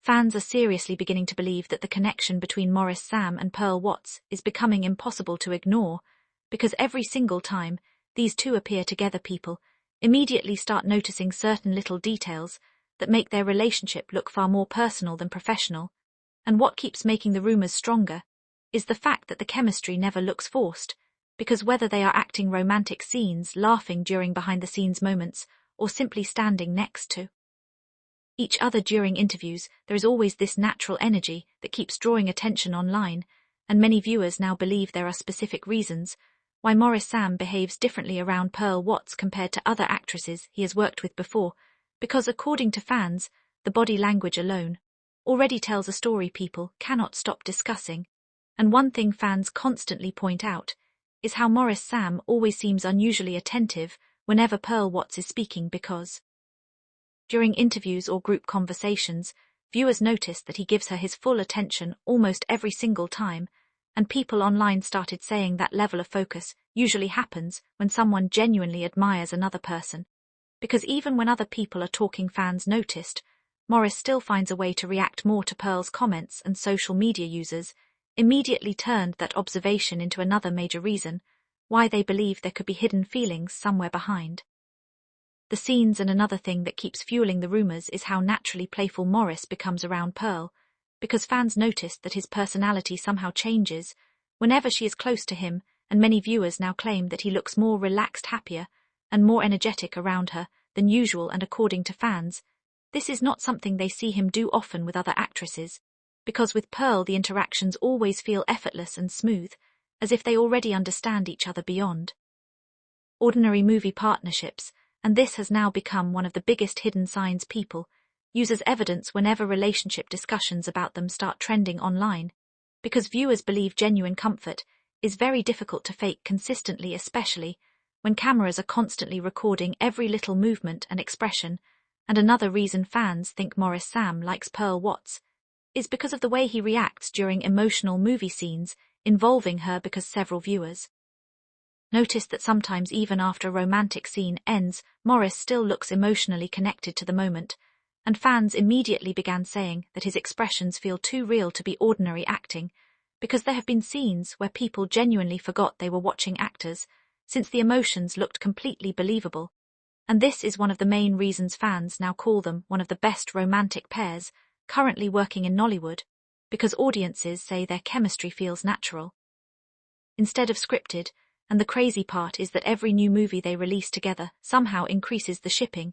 fans are seriously beginning to believe that the connection between Maurice Sam and Pearl Watts is becoming impossible to ignore, because every single time these two appear together, people immediately start noticing certain little details that make their relationship look far more personal than professional. And what keeps making the rumors stronger is the fact that the chemistry never looks forced, because whether they are acting romantic scenes, laughing during behind-the-scenes moments, or simply standing next to each other during interviews, there is always this natural energy that keeps drawing attention online, and many viewers now believe there are specific reasons why Maurice Sam behaves differently around Pearl Watts compared to other actresses he has worked with before, because according to fans, the body language alone already tells a story people cannot stop discussing. And one thing fans constantly point out is how Maurice Sam always seems unusually attentive whenever Pearl Watts is speaking, because during interviews or group conversations, viewers notice that he gives her his full attention almost every single time, and people online started saying that level of focus usually happens when someone genuinely admires another person. Because even when other people are talking, fans noticed Maurice still finds a way to react more to Pearl's comments, and social media users immediately turned that observation into another major reason why they believe there could be hidden feelings somewhere behind the scenes. And another thing that keeps fueling the rumors is how naturally playful Maurice becomes around Pearl, because fans noticed that his personality somehow changes whenever she is close to him, and many viewers now claim that he looks more relaxed, happier, and more energetic around her than usual. And according to fans, this is not something they see him do often with other actresses, because with Pearl the interactions always feel effortless and smooth, as if they already understand each other beyond ordinary movie partnerships, and this has now become one of the biggest hidden signs people use as evidence whenever relationship discussions about them start trending online, because viewers believe genuine comfort is very difficult to fake consistently, especially when cameras are constantly recording every little movement and expression. And another reason fans think Maurice Sam likes Pearl Watts is because of the way he reacts during emotional movie scenes involving her, because several viewers noticed that sometimes even after a romantic scene ends, Maurice still looks emotionally connected to the moment, and fans immediately began saying that his expressions feel too real to be ordinary acting, because there have been scenes where people genuinely forgot they were watching actors, since the emotions looked completely believable. And this is one of the main reasons fans now call them one of the best romantic pairs currently working in Nollywood, because audiences say their chemistry feels natural instead of scripted. And the crazy part is that every new movie they release together somehow increases the shipping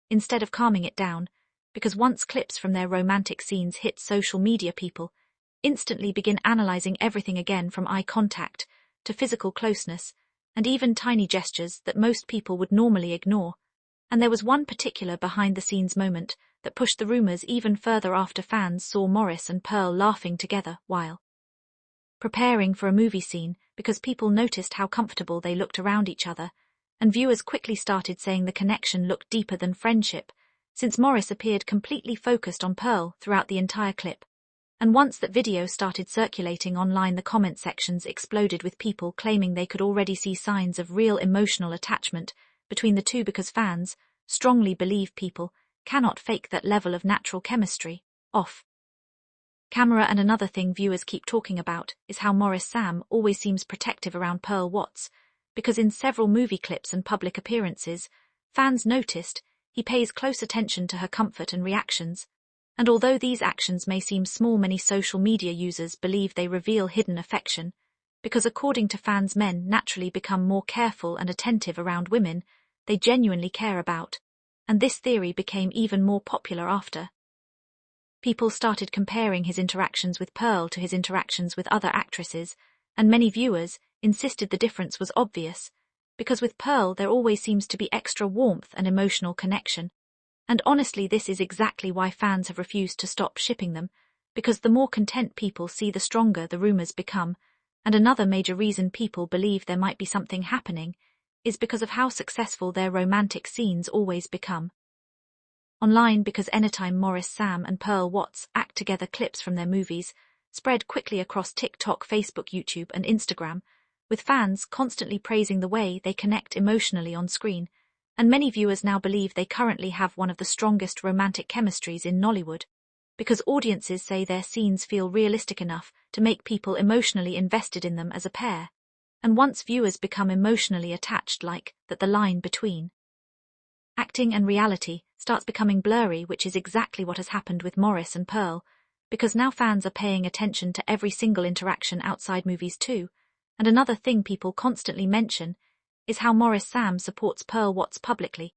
instead of calming it down, because once clips from their romantic scenes hit social media, people instantly begin analyzing everything again, from eye contact to physical closeness, and even tiny gestures that most people would normally ignore. And there was one particular behind-the-scenes moment that pushed the rumors even further after fans saw Maurice and Pearl laughing together while preparing for a movie scene, because people noticed how comfortable they looked around each other, and viewers quickly started saying the connection looked deeper than friendship, since Maurice appeared completely focused on Pearl throughout the entire clip. And once that video started circulating online, the comment sections exploded with people claiming they could already see signs of real emotional attachment between the two, because fans strongly believe people cannot fake that level of natural chemistry off camera. And another thing viewers keep talking about is how Maurice Sam always seems protective around Pearl Watts, because in several movie clips and public appearances, fans noticed he pays close attention to her comfort and reactions. And although these actions may seem small, many social media users believe they reveal hidden affection, because according to fans, men naturally become more careful and attentive around women they genuinely care about. And this theory became even more popular after people started comparing his interactions with Pearl to his interactions with other actresses, and many viewers insisted the difference was obvious, because with Pearl there always seems to be extra warmth and emotional connection. And honestly, this is exactly why fans have refused to stop shipping them, because the more content people see, the stronger the rumors become. And another major reason people believe there might be something happening is because of how successful their romantic scenes always become online, because anytime Maurice Sam and Pearl Watts act together, clips from their movies spread quickly across TikTok, Facebook, YouTube, and Instagram, with fans constantly praising the way they connect emotionally on screen. And many viewers now believe they currently have one of the strongest romantic chemistries in Nollywood. because audiences say their scenes feel realistic enough to make people emotionally invested in them as a pair. And once viewers become emotionally attached, like that, the line between acting and reality starts becoming blurry, which is exactly what has happened with Maurice and Pearl, because now fans are paying attention to every single interaction outside movies too. And another thing people constantly mention is how Maurice Sam supports Pearl Watts publicly,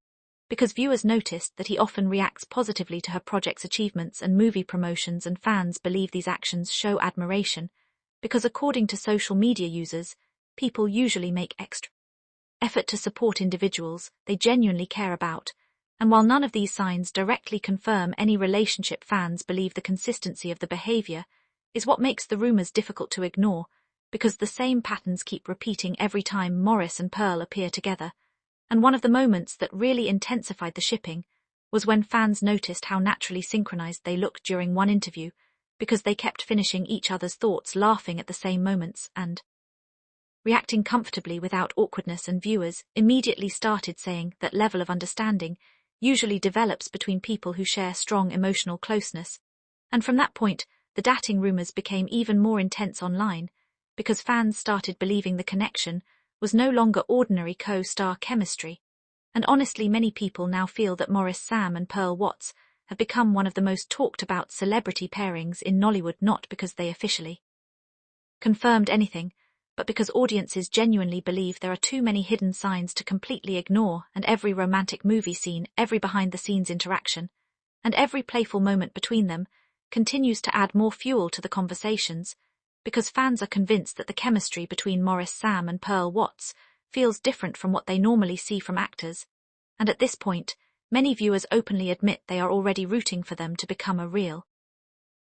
because viewers noticed that he often reacts positively to her project's achievements and movie promotions, and fans believe these actions show admiration, because according to social media users, people usually make extra effort to support individuals they genuinely care about. And while none of these signs directly confirm any relationship, fans believe the consistency of the behavior is what makes the rumors difficult to ignore, because the same patterns keep repeating every time Maurice and Pearl appear together. And one of the moments that really intensified the shipping was when fans noticed how naturally synchronized they looked during one interview, because they kept finishing each other's thoughts, laughing at the same moments, and reacting comfortably without awkwardness, and viewers immediately started saying that level of understanding usually develops between people who share strong emotional closeness. And from that point, the dating rumors became even more intense online, because fans started believing the connection was no longer ordinary co-star chemistry. And honestly, many people now feel that Maurice Sam and Pearl Watts have become one of the most talked about celebrity pairings in Nollywood, not because they officially confirmed anything, but because audiences genuinely believe there are too many hidden signs to completely ignore, and every romantic movie scene, every behind-the-scenes interaction, and every playful moment between them continues to add more fuel to the conversations, because fans are convinced that the chemistry between Maurice Sam and Pearl Watts feels different from what they normally see from actors. And at this point, many viewers openly admit they are already rooting for them to become a real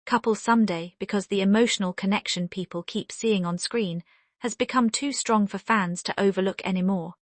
couple someday, because the emotional connection people keep seeing on screen has become too strong for fans to overlook anymore.